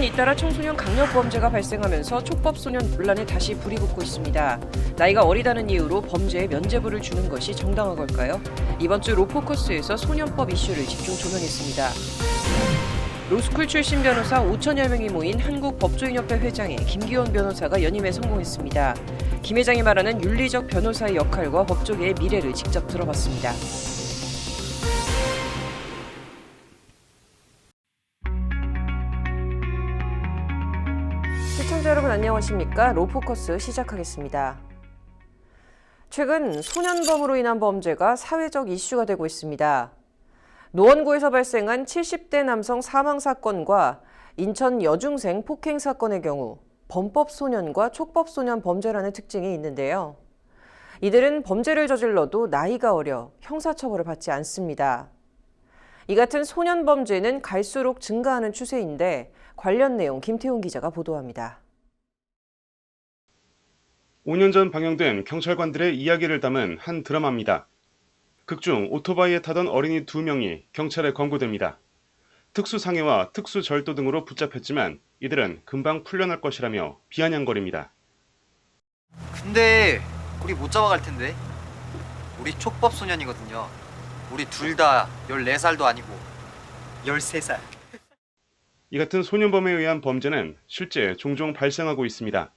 잇따라 청소년 강력 범죄가 발생하면서 촉법 소년 논란에 다시 불이 붙고 있습니다. 나이가 어리다는 이유로 범죄에 면죄부를 주는 것이 정당한 걸까요? 이번 주 로포커스에서 소년법 이슈를 집중 조명했습니다. 로스쿨 출신 변호사 5천여 명이 모인 한국법조인협회 회장에 김기원 변호사가 연임에 성공했습니다. 김 회장이 말하는 윤리적 변호사의 역할과 법조계의 미래를 직접 들어봤습니다. 시청자 여러분 안녕하십니까? 로포커스 시작하겠습니다. 최근 소년범으로 인한 범죄가 사회적 이슈가 되고 있습니다. 노원구에서 발생한 70대 남성 사망 사건과 인천 여중생 폭행 사건의 경우 범법 소년과 촉법 소년 범죄라는 특징이 있는데요. 이들은 범죄를 저질러도 나이가 어려 형사처벌을 받지 않습니다. 이 같은 소년 범죄는 갈수록 증가하는 추세인데 관련 내용 김태훈 기자가 보도합니다. 5년 전 방영된 경찰관들의 이야기를 담은 한 드라마입니다. 극중 오토바이에 타던 어린이 2명이 경찰에 검거됩니다. 특수상해와 특수절도 등으로 붙잡혔지만 이들은 금방 풀려날 것이라며 비아냥거립니다. 근데 우리 못 잡아갈 텐데. 우리 촉법 소년이거든요. 우리 둘 다 14살도 아니고 13살. 이 같은 소년범에 의한 범죄는 실제 종종 발생하고 있습니다.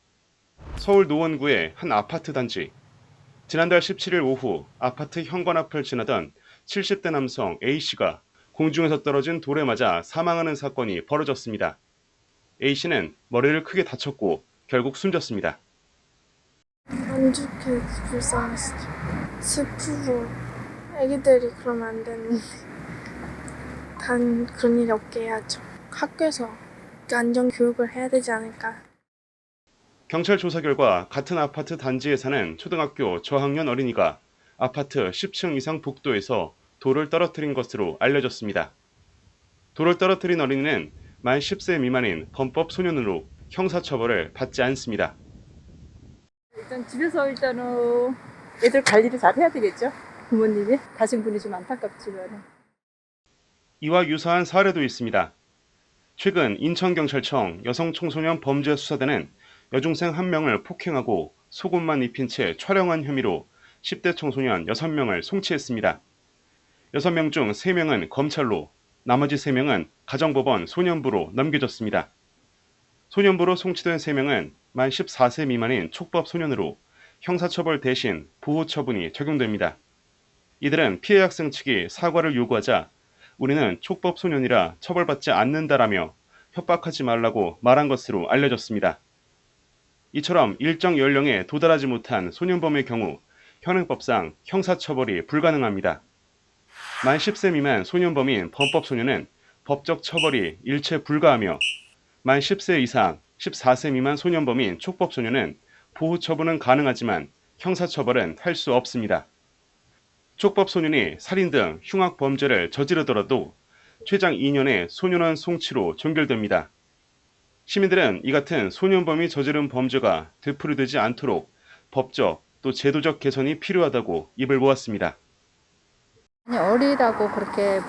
서울 노원구의 한 아파트 단지. 지난달 17일 오후 아파트 현관 앞을 지나던 70대 남성 A씨가 공중에서 떨어진 돌에 맞아 사망하는 사건이 벌어졌습니다. A씨는 머리를 크게 다쳤고 결국 숨졌습니다. 안 좋게 불쌍했어. 슬프고 애기들이 그러면 안 되는데 단 그런 일이 없게 해야죠. 학교에서 안전 교육을 해야 되지 않을까. 경찰 조사 결과 같은 아파트 단지에 사는 초등학교 저학년 어린이가 아파트 10층 이상 복도에서 돌을 떨어뜨린 것으로 알려졌습니다. 돌을 떨어뜨린 어린이는 만 10세 미만인 범법 소년으로 형사처벌을 받지 않습니다. 일단 집에서 애들 관리를 잘 해야 되겠죠. 부모님이 가신분이 좀 안타깝지만. 이와 유사한 사례도 있습니다. 최근 인천경찰청 여성청소년 범죄수사대는 여중생 1명을 폭행하고 속옷만 입힌 채 촬영한 혐의로 10대 청소년 6명을 송치했습니다. 6명 중 3명은 검찰로, 나머지 3명은 가정법원 소년부로 넘겨졌습니다. 소년부로 송치된 3명은 만 14세 미만인 촉법 소년으로 형사처벌 대신 보호처분이 적용됩니다. 이들은 피해 학생 측이 사과를 요구하자 우리는 촉법 소년이라 처벌받지 않는다라며 협박하지 말라고 말한 것으로 알려졌습니다. 이처럼 일정 연령에 도달하지 못한 소년범의 경우 현행법상 형사처벌이 불가능합니다. 만 10세 미만 소년범인 범법소년은 법적 처벌이 일체 불가하며 만 10세 이상 14세 미만 소년범인 촉법소년은 보호처분은 가능하지만 형사처벌은 할 수 없습니다. 촉법소년이 살인 등 흉악범죄를 저지르더라도 최장 2년의 소년원 송치로 종결됩니다. 시민들은 이 같은 소년범이 저지른 범죄가 되풀이되지 않도록 법적 또 제도적 개선이 필요하다고 입을 모았습니다. 아니, 어리다고 그렇게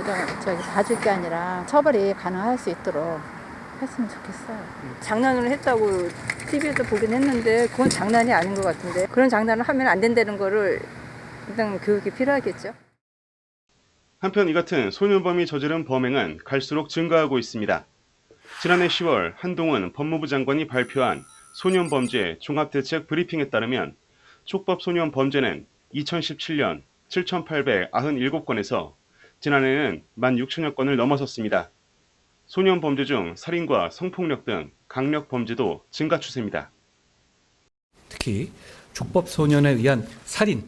봐줄 게 아니라 처벌이 가능할 수 있도록 했으면 좋겠어요. 장난을 했다고 TV에서 보긴 했는데 그건 장난이 아닌 것 같은데 그런 장난을 하면 안 된다는 거를 일단 교육이 필요하겠죠. 한편 이 같은 소년범이 저지른 범행은 갈수록 증가하고 있습니다. 지난해 10월 한동훈 법무부 장관이 발표한 소년범죄 종합대책 브리핑에 따르면 촉법 소년 범죄는 2017년 7,897건에서 지난해에는 16,000여 건을 넘어섰습니다. 소년 범죄 중 살인과 성폭력 등 강력 범죄도 증가 추세입니다. 특히 촉법 소년에 의한 살인,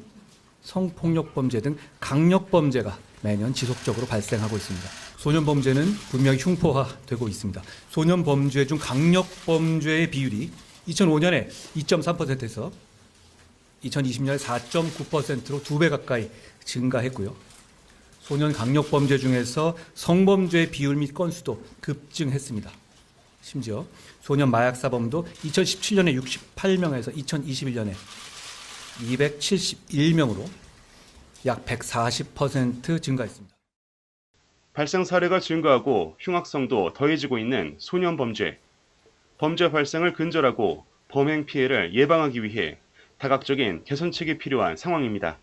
성폭력 범죄 등 강력 범죄가 매년 지속적으로 발생하고 있습니다. 소년 범죄는 분명히 흉포화되고 있습니다. 소년 범죄 중 강력 범죄의 비율이 2005년에 2.3%에서 2020년에 4.9%로 2배 가까이 증가했고요. 소년 강력 범죄 중에서 성범죄의 비율 및 건수도 급증했습니다. 심지어 소년 마약 사범도 2017년에 68명에서 2021년에 271명으로 약 140% 증가했습니다. 발생 사례가 증가하고 흉악성도 더해지고 있는 소년 범죄. 범죄 발생을 근절하고 범행 피해를 예방하기 위해 다각적인 개선책이 필요한 상황입니다.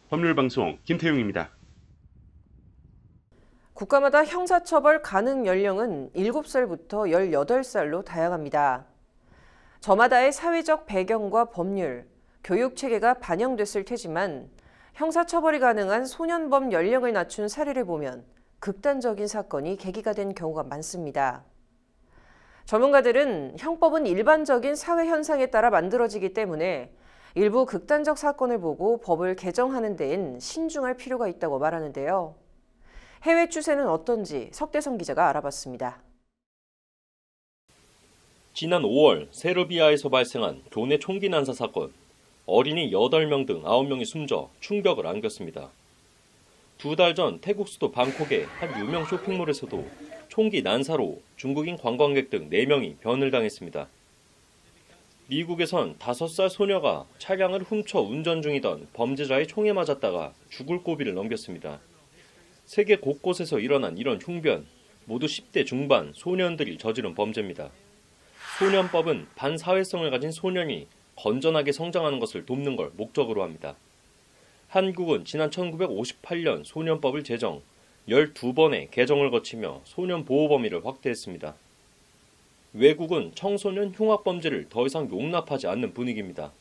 법률방송 김태용입니다. 국가마다 형사처벌 가능 연령은 7살부터 18살로 다양합니다. 저마다의 사회적 배경과 법률, 교육 체계가 반영됐을 테지만 형사처벌이 가능한 소년범 연령을 낮춘 사례를 보면 극단적인 사건이 계기가 된 경우가 많습니다. 전문가들은 형법은 일반적인 사회 현상에 따라 만들어지기 때문에 일부 극단적 사건을 보고 법을 개정하는 데엔 신중할 필요가 있다고 말하는데요. 해외 추세는 어떤지 석대성 기자가 알아봤습니다. 지난 5월 세르비아에서 발생한 교내 총기 난사 사건. 어린이 8명 등 9명이 숨져 충격을 안겼습니다. 2달 전 태국 수도 방콕의 한 유명 쇼핑몰에서도 총기 난사로 중국인 관광객 등 4명이 변을 당했습니다. 미국에선 5살 소녀가 차량을 훔쳐 운전 중이던 범죄자의 총에 맞았다가 죽을 고비를 넘겼습니다. 세계 곳곳에서 일어난 이런 흉변, 모두 10대 중반 소년들이 저지른 범죄입니다. 소년법은 반사회성을 가진 소년이 건전하게 성장하는 것을 돕는 걸 목적으로 합니다. 한국은 지난 1958년 소년법을 제정, 12번의 개정을 거치며 소년 보호 범위를 확대했습니다. 외국은 청소년 흉악범죄를 더 이상 용납하지 않는 분위기입니다.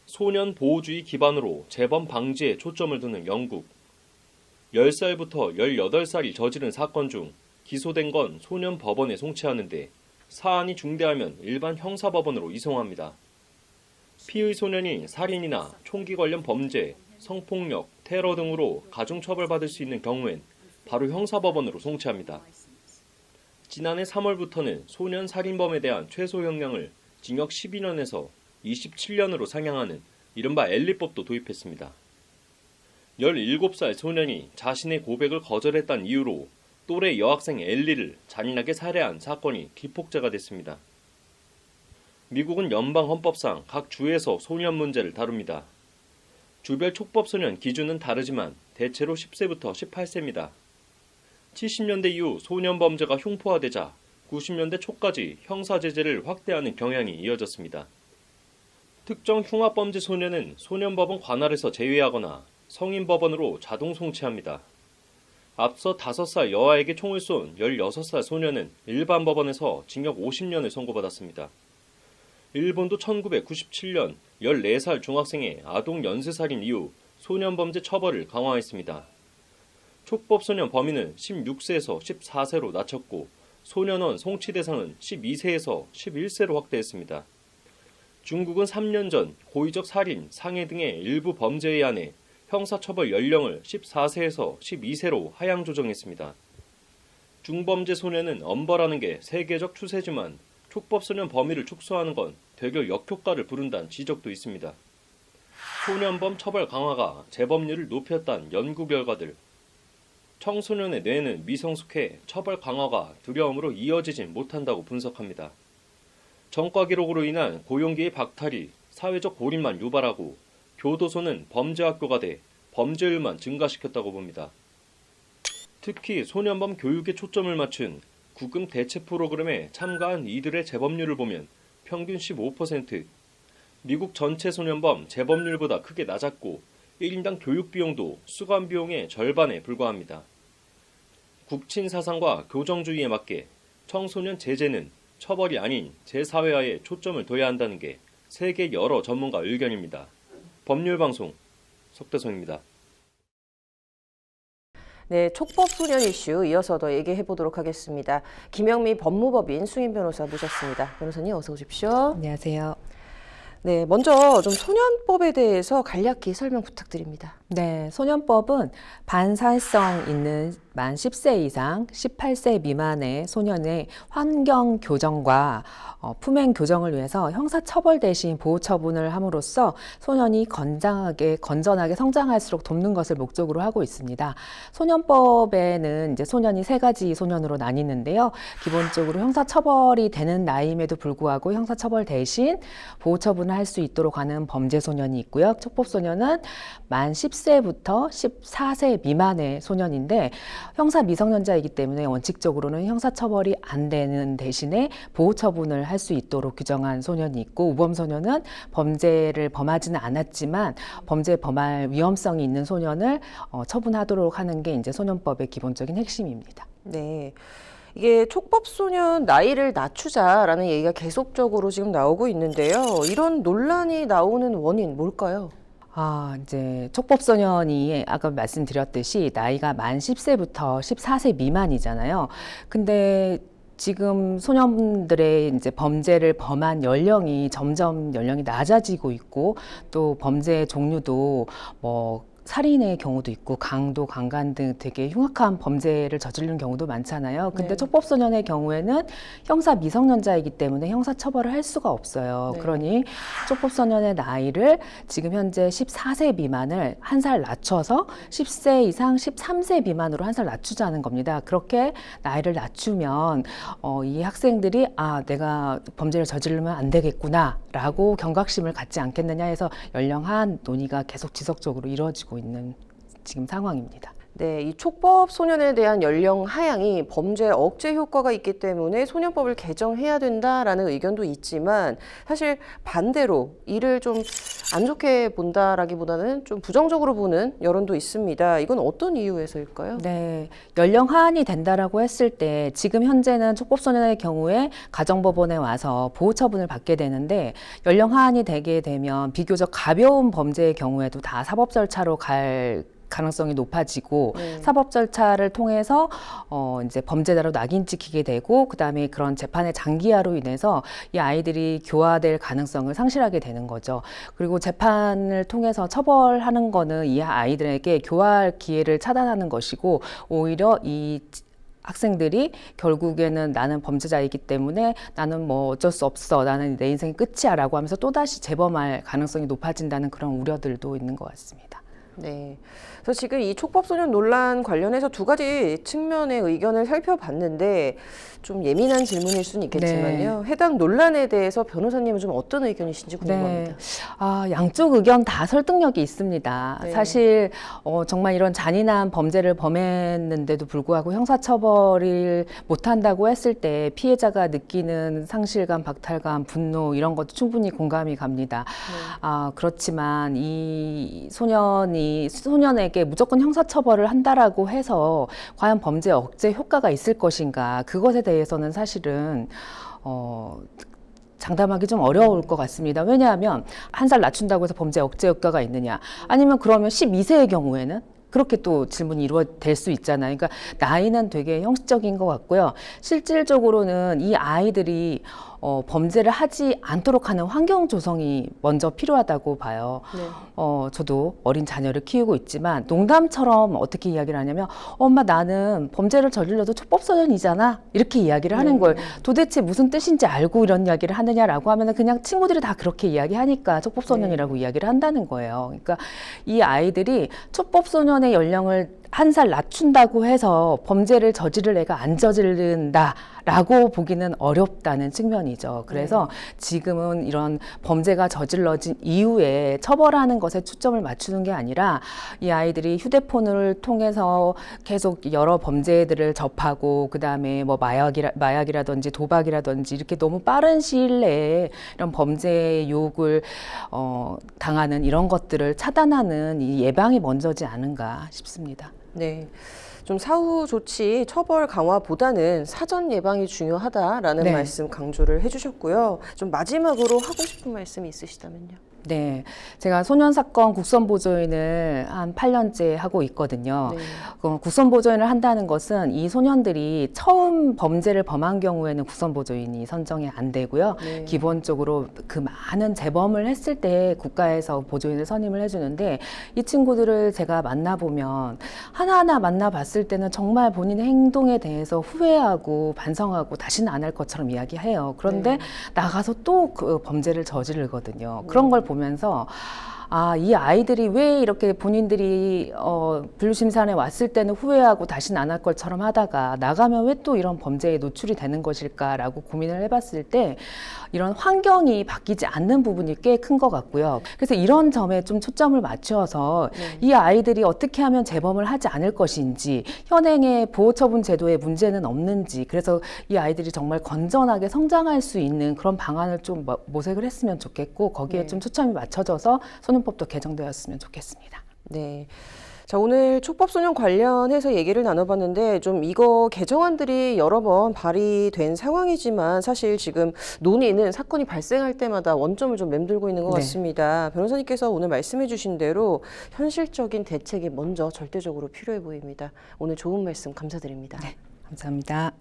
소년 보호주의 기반으로 재범 방지에 초점을 두는 영국. 10살부터 18살이 저지른 사건 중 기소된 건 소년 법원에 송치하는데 사안이 중대하면 일반 형사법원으로 이송합니다. 피의 소년이 살인이나 총기 관련 범죄, 성폭력, 테러 등으로 가중처벌받을 수 있는 경우엔 바로 형사법원으로 송치합니다. 지난해 3월부터는 소년 살인범에 대한 최소 형량을 징역 12년에서 27년으로 상향하는 이른바 엘리법도 도입했습니다. 17살 소년이 자신의 고백을 거절했다는 이유로 또래 여학생 엘리를 잔인하게 살해한 사건이 기폭제가 됐습니다. 미국은 연방 헌법상 각 주에서 소년 문제를 다룹니다. 주별 촉법소년 기준은 다르지만 대체로 10세부터 18세입니다. 70년대 이후 소년 범죄가 흉포화되자 90년대 초까지 형사 제재를 확대하는 경향이 이어졌습니다. 특정 흉악범죄 소년은 소년법원 관할에서 제외하거나 성인법원으로 자동 송치합니다. 앞서 5살 여아에게 총을 쏜 16살 소년은 일반 법원에서 징역 50년을 선고받았습니다. 일본도 1997년 14살 중학생의 아동 연쇄살인 이후 소년범죄 처벌을 강화했습니다. 촉법소년 범위는 16세에서 14세로 낮췄고 소년원 송치 대상은 12세에서 11세로 확대했습니다. 중국은 3년 전 고의적 살인, 상해 등의 일부 범죄에 한해 형사처벌 연령을 14세에서 12세로 하향 조정했습니다. 중범죄 소년은 엄벌하는 게 세계적 추세지만 촉법소년 범위를 축소하는 건 되려 역효과를 부른다는 지적도 있습니다. 소년범 처벌 강화가 재범률을 높였다는 연구 결과들. 청소년의 뇌는 미성숙해 처벌 강화가 두려움으로 이어지진 못한다고 분석합니다. 전과 기록으로 인한 고용기의 박탈이 사회적 고립만 유발하고 교도소는 범죄학교가 돼 범죄율만 증가시켰다고 봅니다. 특히 소년범 교육에 초점을 맞춘 구금 대체 프로그램에 참가한 이들의 재범률을 보면 평균 15%, 미국 전체 소년범 재범률보다 크게 낮았고 1인당 교육 비용도 수감 비용의 절반에 불과합니다. 국친 사상과 교정주의에 맞게 청소년 제재는 처벌이 아닌 재사회화에 초점을 둬야 한다는 게 세계 여러 전문가 의견입니다. 법률방송 석대성입니다. 네, 촉법소년 이슈 이어서 더 얘기해 보도록 하겠습니다. 김영미 법무법인 승인 변호사 모셨습니다. 변호사님 어서 오십시오. 안녕하세요. 네, 먼저 좀 소년법에 대해서 간략히 설명 부탁드립니다. 네, 소년법은 반사회성 있는 만 10세 이상 18세 미만의 소년의 환경 교정과 품행 교정을 위해서 형사처벌 대신 보호 처분을 함으로써 소년이 건전하게 성장할수록 돕는 것을 목적으로 하고 있습니다. 소년법에는 이제 소년이 3가지 소년으로 나뉘는데요. 기본적으로 형사처벌이 되는 나이임에도 불구하고 형사처벌 대신 보호 처분을 할 수 있도록 하는 범죄 소년이 있고요. 촉법소년은 만 10세부터 14세 미만의 소년인데 형사 미성년자이기 때문에 원칙적으로는 형사처벌이 안 되는 대신에 보호처분을 할 수 있도록 규정한 소년이 있고, 우범소년은 범죄를 범하지는 않았지만 범죄 범할 위험성이 있는 소년을 처분하도록 하는 게 이제 소년법의 기본적인 핵심입니다. 네. 이게 촉법소년 나이를 낮추자라는 얘기가 계속적으로 지금 나오고 있는데요. 이런 논란이 나오는 원인 뭘까요? 이제 촉법소년이 아까 말씀드렸듯이 나이가 만 10세부터 14세 미만이잖아요. 근데 지금 소년들의 이제 범죄를 범한 연령이 점점 연령이 낮아지고 있고, 또 범죄의 종류도 뭐 살인의 경우도 있고 강도, 강간 등 되게 흉악한 범죄를 저지르는 경우도 많잖아요. 근데 네. 촉법소년의 경우에는 형사 미성년자이기 때문에 형사 처벌을 할 수가 없어요. 네. 그러니 촉법소년의 나이를 지금 현재 14세 미만을 한 살 낮춰서 10세 이상 13세 미만으로 한 살 낮추자는 겁니다. 그렇게 나이를 낮추면 이 학생들이 내가 범죄를 저지르면 안 되겠구나 라고 경각심을 갖지 않겠느냐 해서 연령 하한 논의가 계속 지속적으로 이루어지고 있는 지금 상황입니다. 네, 이 촉법 소년에 대한 연령 하향이 범죄 억제 효과가 있기 때문에 소년법을 개정해야 된다라는 의견도 있지만, 사실 반대로 이를 좀 안 좋게 본다라기보다는 좀 부정적으로 보는 여론도 있습니다. 이건 어떤 이유에서일까요? 네, 연령 하한이 된다라고 했을 때 지금 현재는 촉법소년의 경우에 가정법원에 와서 보호처분을 받게 되는데, 연령 하한이 되게 되면 비교적 가벼운 범죄의 경우에도 다 사법 절차로 갈 가능성이 높아지고, 사법 절차를 통해서 이제 범죄자로 낙인 찍히게 되고, 그다음에 그런 재판의 장기화로 인해서 이 아이들이 교화될 가능성을 상실하게 되는 거죠. 그리고 재판을 통해서 처벌하는 거는 이 아이들에게 교화할 기회를 차단하는 것이고, 오히려 이 학생들이 결국에는 나는 범죄자이기 때문에 나는 뭐 어쩔 수 없어, 나는 내 인생이 끝이야 라고 하면서 또다시 재범할 가능성이 높아진다는 그런 우려들도 있는 것 같습니다. 네. 그래서 지금 이 촉법소년 논란 관련해서 두 가지 측면의 의견을 살펴봤는데, 좀 예민한 질문일 수는 있겠지만요. 해당 논란에 대해서 변호사님은 좀 어떤 의견이신지 궁금합니다. 양쪽 의견 다 설득력이 있습니다. 네. 사실 정말 이런 잔인한 범죄를 범했는데도 불구하고 형사처벌을 못한다고 했을 때 피해자가 느끼는 상실감, 박탈감, 분노 이런 것도 충분히 공감이 갑니다. 그렇지만 이 소년에게 무조건 형사처벌을 한다라고 해서 과연 범죄 억제 효과가 있을 것인가, 그것에 대해서는 사실은 장담하기 좀 어려울 것 같습니다. 왜냐하면 한 살 낮춘다고 해서 범죄 억제 효과가 있느냐, 아니면 그러면 12세의 경우에는 그렇게 또 질문이 이루어질 수 있잖아요. 그러니까 나이는 되게 형식적인 것 같고요. 실질적으로는 이 아이들이 범죄를 하지 않도록 하는 환경 조성이 먼저 필요하다고 봐요. 네. 저도 어린 자녀를 키우고 있지만 농담처럼 어떻게 이야기를 하냐면, 엄마 나는 범죄를 저질러도 촉법소년이잖아, 이렇게 이야기를 하는 거예요. 도대체 무슨 뜻인지 알고 이런 이야기를 하느냐라고 하면 그냥 친구들이 다 그렇게 이야기하니까 촉법소년이라고 이야기를 한다는 거예요. 그러니까 이 아이들이 촉법소년의 연령을 한 살 낮춘다고 해서 범죄를 저지를 애가 안 저지른다라고 보기는 어렵다는 측면이죠. 그래서 지금은 이런 범죄가 저질러진 이후에 처벌하는 것에 초점을 맞추는 게 아니라, 이 아이들이 휴대폰을 통해서 계속 여러 범죄들을 접하고, 그다음에 뭐 마약이라든지 도박이라든지 이렇게 너무 빠른 시일 내에 이런 범죄의 유혹을 당하는 이런 것들을 차단하는 이 예방이 먼저지 않은가 싶습니다. 네. 좀 사후 조치 처벌 강화보다는 사전 예방이 중요하다라는 네. 말씀 강조를 해주셨고요. 좀 마지막으로 하고 싶은 말씀이 있으시다면요. 네, 제가 소년사건 국선보조인을 한 8년째 하고 있거든요. 네. 국선보조인을 한다는 것은 이 소년들이 처음 범죄를 범한 경우에는 국선보조인이 선정이 안 되고요. 네. 기본적으로 그 많은 재범을 했을 때 국가에서 보조인을 선임을 해주는데, 이 친구들을 제가 만나보면 하나하나 만나봤을 때는 정말 본인의 행동에 대해서 후회하고 반성하고 다시는 안 할 것처럼 이야기해요. 그런데 나가서 또 그 범죄를 저지르거든요. 그런 걸 보면서 이 아이들이 왜 이렇게 본인들이 분류심사원에 왔을 때는 후회하고 다시는 안 할 것처럼 하다가 나가면 왜 또 이런 범죄에 노출이 되는 것일까라고 고민을 해봤을 때 이런 환경이 바뀌지 않는 부분이 꽤 큰 것 같고요. 그래서 이런 점에 좀 초점을 맞추어서 이 아이들이 어떻게 하면 재범을 하지 않을 것인지, 현행의 보호처분 제도에 문제는 없는지, 그래서 이 아이들이 정말 건전하게 성장할 수 있는 그런 방안을 좀 모색을 했으면 좋겠고, 거기에 좀 초점이 맞춰져서 소년법도 개정되었으면 좋겠습니다. 네. 자, 오늘 촉법소년 관련해서 얘기를 나눠봤는데 좀 이거 개정안들이 여러 번 발의된 상황이지만 사실 지금 논의는 사건이 발생할 때마다 원점을 좀 맴돌고 있는 것 같습니다. 변호사님께서 오늘 말씀해 주신 대로 현실적인 대책이 먼저 절대적으로 필요해 보입니다. 오늘 좋은 말씀 감사드립니다. 네, 감사합니다.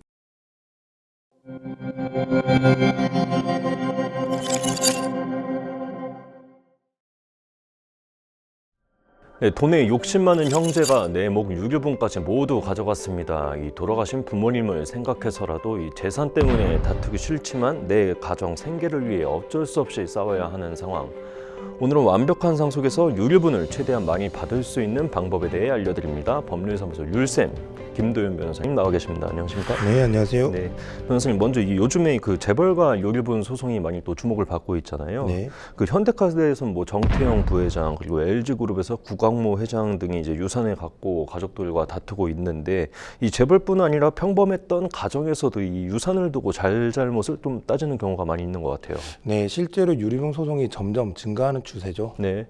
네, 돈에 욕심 많은 형제가 내 목 유류분까지 모두 가져갔습니다. 이 돌아가신 부모님을 생각해서라도 이 재산 때문에 다투기 싫지만 내 가정 생계를 위해 어쩔 수 없이 싸워야 하는 상황. 오늘은 완벽한 상속에서 유류분을 최대한 많이 받을 수 있는 방법에 대해 알려드립니다. 법률사무소 율쌤 김도윤 변호사님 나와 계십니다. 안녕하십니까? 네, 안녕하세요. 네, 변호사님 먼저 이 요즘에 그 재벌가 유류분 소송이 많이 또 주목을 받고 있잖아요. 네. 그 현대카드에서는 뭐 정태영 부회장 그리고 LG그룹에서 구광모 회장 등이 이제 유산을 갖고 가족들과 다투고 있는데 이 재벌뿐 아니라 평범했던 가정에서도 이 유산을 두고 잘잘못을 좀 따지는 경우가 많이 있는 것 같아요. 네, 실제로 유류분 소송이 점점 증가하는 추세죠. 네.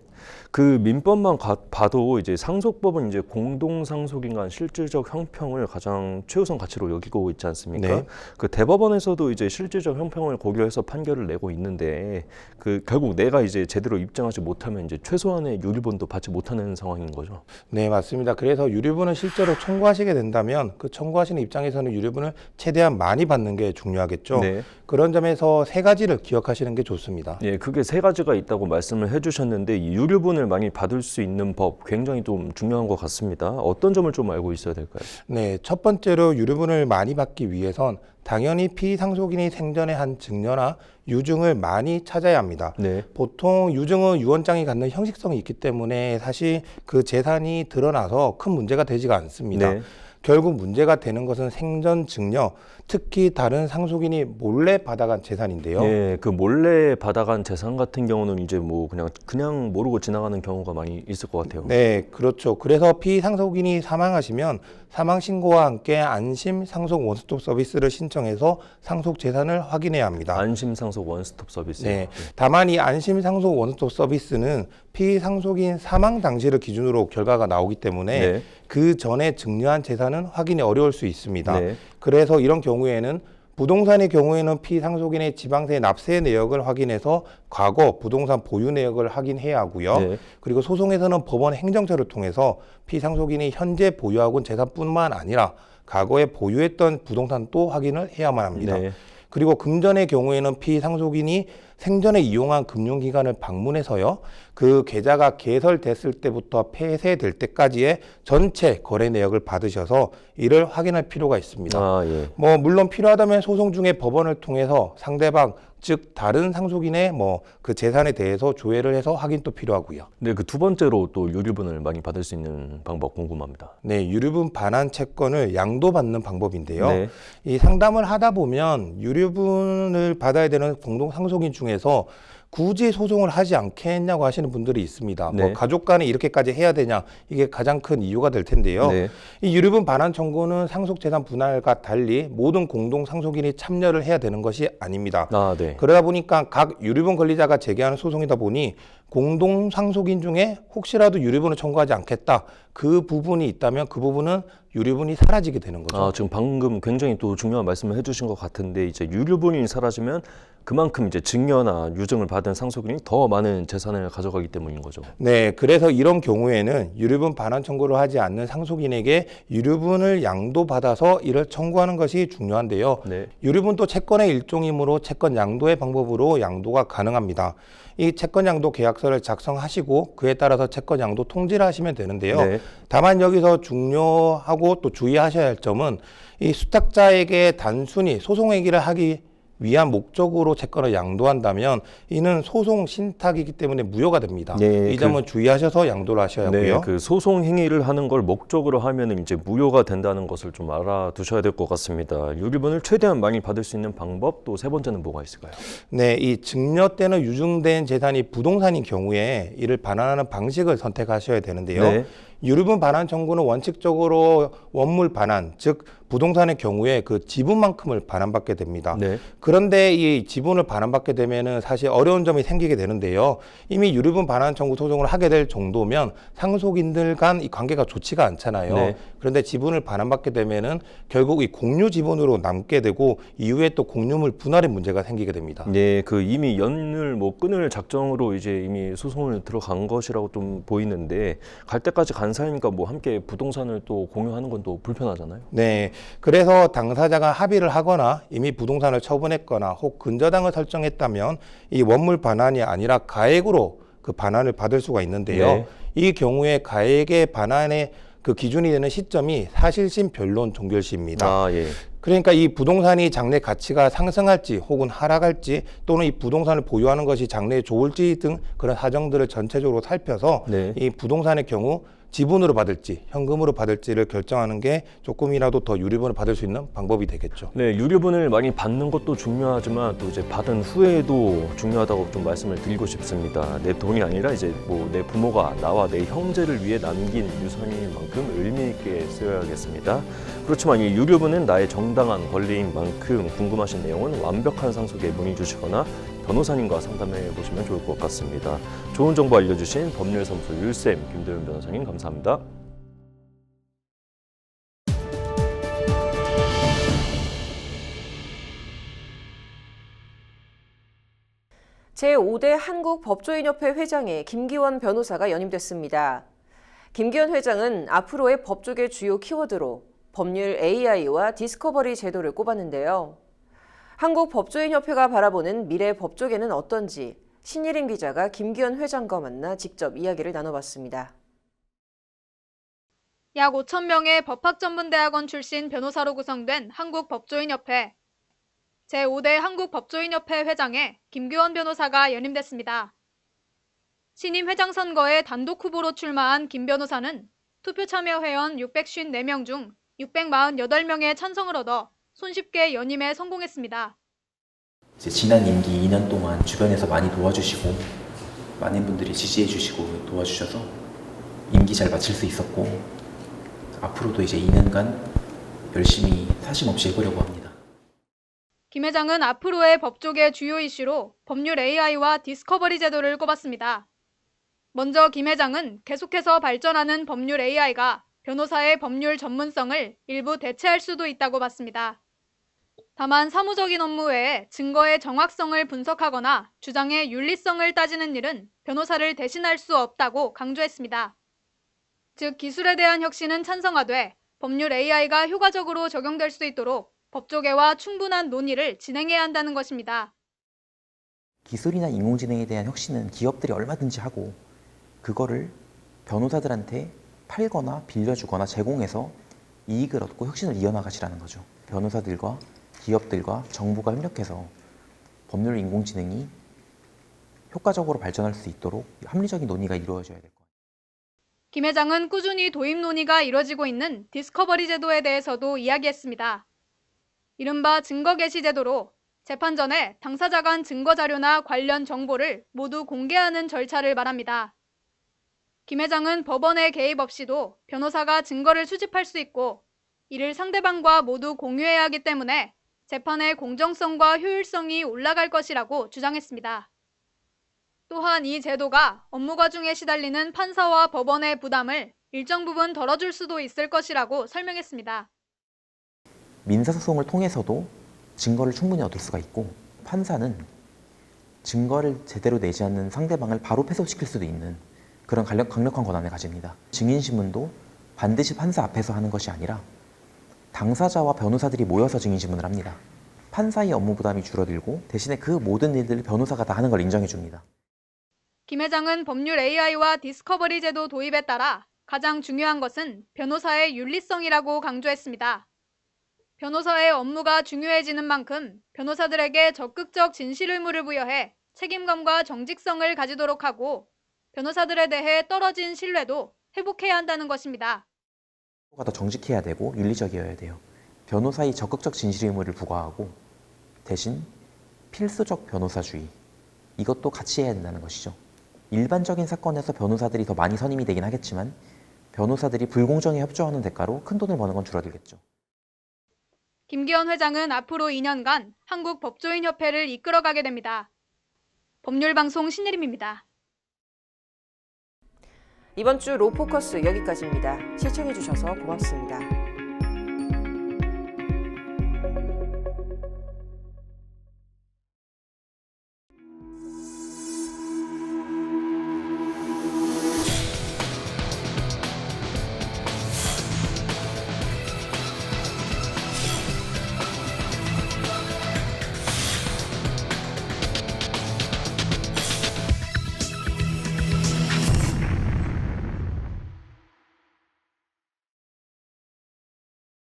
그 민법만 봐도 이제 상속법은 이제 공동상속인 간 실질적 형평을 가장 최우선 가치로 여기고 있지 않습니까? 네. 그 대법원에서도 이제 실질적 형평을 고려해서 판결을 내고 있는데 그 결국 내가 이제 제대로 입증하지 못하면 이제 최소한의 유류분도 받지 못하는 상황인 거죠. 네, 맞습니다. 그래서 유류분을 실제로 청구하시게 된다면 그 청구하시는 입장에서는 유류분을 최대한 많이 받는 게 중요하겠죠. 네. 그런 점에서 세 가지를 기억하시는 게 좋습니다. 예, 그게 세 가지가 있다고 말씀을 해주셨는데 이 유류분을 많이 받을 수 있는 법 굉장히 좀 중요한 것 같습니다. 어떤 점을 좀 알고 있어야 될까요? 네, 첫 번째로 유류분을 많이 받기 위해선 당연히 피상속인이 생전에 한 증여나 유증을 많이 찾아야 합니다. 네. 보통 유증은 유언장이 갖는 형식성이 있기 때문에 사실 그 재산이 드러나서 큰 문제가 되지가 않습니다. 네. 결국 문제가 되는 것은 생전 증여, 특히 다른 상속인이 몰래 받아간 재산인데요. 네, 그 몰래 받아간 재산 같은 경우는 이제 뭐 그냥 모르고 지나가는 경우가 많이 있을 것 같아요. 네, 그렇죠. 그래서 피상속인이 사망하시면 사망 신고와 함께 안심 상속 원스톱 서비스를 신청해서 상속 재산을 확인해야 합니다. 안심 상속 원스톱 서비스. 네. 다만 이 안심 상속 원스톱 서비스는 피상속인 사망 당시를 기준으로 결과가 나오기 때문에 네. 그 전에 증여한 재산은 확인이 어려울 수 있습니다. 네. 그래서 이런 경우에는 부동산의 경우에는 피상속인의 지방세 납세 내역을 확인해서 과거 부동산 보유 내역을 확인해야 하고요. 네. 그리고 소송에서는 법원 행정처를 통해서 피상속인이 현재 보유하고 있는 재산뿐만 아니라 과거에 보유했던 부동산도 확인을 해야만 합니다. 네. 그리고 금전의 경우에는 피상속인이 생전에 이용한 금융기관을 방문해서요. 그 계좌가 개설됐을 때부터 폐쇄될 때까지의 전체 거래 내역을 받으셔서 이를 확인할 필요가 있습니다. 아, 예. 뭐 물론 필요하다면 소송 중에 법원을 통해서 상대방 즉 다른 상속인의 뭐 그 재산에 대해서 조회를 해서 확인도 필요하고요. 네, 그 두 번째로 또 유류분을 많이 받을 수 있는 방법 궁금합니다. 네, 유류분 반환 채권을 양도받는 방법인데요. 네. 이 상담을 하다 보면 유류분을 받아야 되는 공동상속인 중에서 굳이 소송을 하지 않겠냐고 하시는 분들이 있습니다. 네. 뭐 가족 간에 이렇게까지 해야 되냐, 이게 가장 큰 이유가 될 텐데요. 네. 이 유류분 반환 청구는 상속재산 분할과 달리 모든 공동상속인이 참여를 해야 되는 것이 아닙니다. 아, 네. 그러다 보니까 각 유류분 권리자가 제기하는 소송이다 보니 공동상속인 중에 혹시라도 유류분을 청구하지 않겠다, 그 부분이 있다면 그 부분은 유류분이 사라지게 되는 거죠. 아, 지금 방금 굉장히 또 중요한 말씀을 해주신 것 같은데 이제 유류분이 사라지면 그만큼 이제 증여나 유증을 받은 상속인이 더 많은 재산을 가져가기 때문인 거죠. 네, 그래서 이런 경우에는 유류분 반환 청구를 하지 않는 상속인에게 유류분을 양도받아서 이를 청구하는 것이 중요한데요. 네. 유류분도 채권의 일종이므로 채권 양도의 방법으로 양도가 가능합니다. 이 채권 양도 계약서를 작성하시고 그에 따라서 채권 양도 통지를 하시면 되는데요. 네. 다만 여기서 중요하고 또 주의하셔야 할 점은 이 수탁자에게 단순히 소송 얘기를 하기 위한 목적으로 채권을 양도한다면 이는 소송 신탁이기 때문에 무효가 됩니다. 네, 이 점은 주의하셔서 양도를 하셔야 하고요. 네, 그 소송 행위를 하는 걸 목적으로 하면 이제 무효가 된다는 것을 좀 알아두셔야 될 것 같습니다. 유류분을 최대한 많이 받을 수 있는 방법, 또 세 번째는 뭐가 있을까요? 네, 이 증여 때는 유증된 재산이 부동산인 경우에 이를 반환하는 방식을 선택하셔야 되는데요. 네. 유류분 반환 청구는 원칙적으로 원물 반환, 즉 부동산의 경우에 그 지분만큼을 반환받게 됩니다. 네. 그런데 이 지분을 반환받게 되면은 사실 어려운 점이 생기게 되는데요. 이미 유류분 반환 청구 소송을 하게 될 정도면 상속인들 간 이 관계가 좋지가 않잖아요. 네. 그런데 지분을 반환받게 되면은 결국 이 공유 지분으로 남게 되고 이후에 또 공유물 분할의 문제가 생기게 됩니다. 네, 그 이미 연을 끊을 작정으로 이제 이미 소송을 들어간 것이라고 좀 보이는데 갈 때까지 간 사이니까 함께 부동산을 또 공유하는 건 또 불편하잖아요. 네, 그래서 당사자가 합의를 하거나 이미 부동산을 처분했거나 혹 근저당을 설정했다면 이 원물 반환이 아니라 가액으로 그 반환을 받을 수가 있는데요. 네. 이 경우에 가액의 반환의 그 기준이 되는 시점이 사실심 변론 종결시입니다. 아, 예. 그러니까 이 부동산이 장래 가치가 상승할지 혹은 하락할지 또는 이 부동산을 보유하는 것이 장래에 좋을지 등 그런 사정들을 전체적으로 살펴서 네. 이 부동산의 경우 지분으로 받을지 현금으로 받을지를 결정하는 게 조금이라도 더 유리분을 받을 수 있는 방법이 되겠죠. 네, 유류분을 많이 받는 것도 중요하지만 또 이제 받은 후에도 중요하다고 좀 말씀을 드리고 싶습니다. 내 돈이 아니라 이제 내 부모가 나와 내 형제를 위해 남긴 유산인 만큼 의미 있게 쓰여야겠습니다. 그렇지만 이 유류분은 나의 정당한 권리인 만큼 궁금하신 내용은 완벽한 상속에 문의 주시거나 변호사님과 상담해 보시면 좋을 것 같습니다. 좋은 정보 알려주신 법률사무소 율쌤 김도윤 변호사님 감사합니다. 제5대 한국법조인협회 회장에 김기원 변호사가 연임됐습니다. 김기원 회장은 앞으로의 법조계 주요 키워드로 법률 AI와 디스커버리 제도를 꼽았는데요. 한국법조인협회가 바라보는 미래 법조계는 어떤지 신예림 기자가 김기원 회장과 만나 직접 이야기를 나눠봤습니다. 약 5천 명의 법학전문대학원 출신 변호사로 구성된 한국법조인협회. 제5대 한국법조인협회 회장에 김기원 변호사가 연임됐습니다. 신임 회장 선거에 단독 후보로 출마한 김 변호사는 투표 참여 회원 654명 중 648명의 찬성을 얻어 손쉽게 연임에 성공했습니다. 지난 임기 2년 동안 주변에서 많이 도와주시고 많은 분들이 지지해 주시고 도와주셔서 임기 잘 마칠 수 있었고 앞으로도 이제 2년간 열심히 사심 없이 해보려고 합니다. 김 회장은 앞으로의 법조계 주요 이슈로 법률 AI와 디스커버리 제도를 꼽았습니다. 먼저 김 회장은 계속해서 발전하는 법률 AI가 변호사의 법률 전문성을 일부 대체할 수도 있다고 봤습니다. 다만 사무적인 업무 외에 증거의 정확성을 분석하거나 주장의 윤리성을 따지는 일은 변호사를 대신할 수 없다고 강조했습니다. 즉 기술에 대한 혁신은 찬성하되 법률 AI가 효과적으로 적용될 수 있도록 법조계와 충분한 논의를 진행해야 한다는 것입니다. 기술이나 인공지능에 대한 혁신은 기업들이 얼마든지 하고 그거를 변호사들한테 팔거나 빌려주거나 제공해서 이익을 얻고 혁신을 이어나가시라는 거죠. 변호사들과 기업들과 정부가 협력해서 법률 인공지능이 효과적으로 발전할 수 있도록 합리적인 논의가 이루어져야 될 거예요. 김 회장은 꾸준히 도입 논의가 이뤄지고 있는 디스커버리 제도에 대해서도 이야기했습니다. 이른바 증거 게시 제도로 재판 전에 당사자 간 증거 자료나 관련 정보를 모두 공개하는 절차를 말합니다. 김 회장은 법원의 개입 없이도 변호사가 증거를 수집할 수 있고 이를 상대방과 모두 공유해야 하기 때문에 재판의 공정성과 효율성이 올라갈 것이라고 주장했습니다. 또한 이 제도가 업무 과중에 시달리는 판사와 법원의 부담을 일정 부분 덜어줄 수도 있을 것이라고 설명했습니다. 민사소송을 통해서도 증거를 충분히 얻을 수가 있고 판사는 증거를 제대로 내지 않는 상대방을 바로 패소시킬 수도 있는 그런 강력한 권한을 가집니다. 증인신문도 반드시 판사 앞에서 하는 것이 아니라 당사자와 변호사들이 모여서 증인신문을 합니다. 판사의 업무 부담이 줄어들고 대신에 그 모든 일들을 변호사가 다 하는 걸 인정해 줍니다. 김 회장은 법률 AI와 디스커버리 제도 도입에 따라 가장 중요한 것은 변호사의 윤리성이라고 강조했습니다. 변호사의 업무가 중요해지는 만큼 변호사들에게 적극적 진실 의무를 부여해 책임감과 정직성을 가지도록 하고 변호사들에 대해 떨어진 신뢰도 회복해야 한다는 것입니다. 더 정직해야 되고 윤리적이어야 돼요. 변호사의 적극적 진실 의무를 부과하고 대신 필수적 변호사주의, 이것도 같이 해야 된다는 것이죠. 일반적인 사건에서 변호사들이 더 많이 선임이 되긴 하겠지만 변호사들이 불공정에 협조하는 대가로 큰 돈을 버는 건 줄어들겠죠. 김기현 회장은 앞으로 2년간 한국법조인협회를 이끌어가게 됩니다. 법률방송 신혜림입니다. 이번 주 로포커스 여기까지입니다. 시청해주셔서 고맙습니다.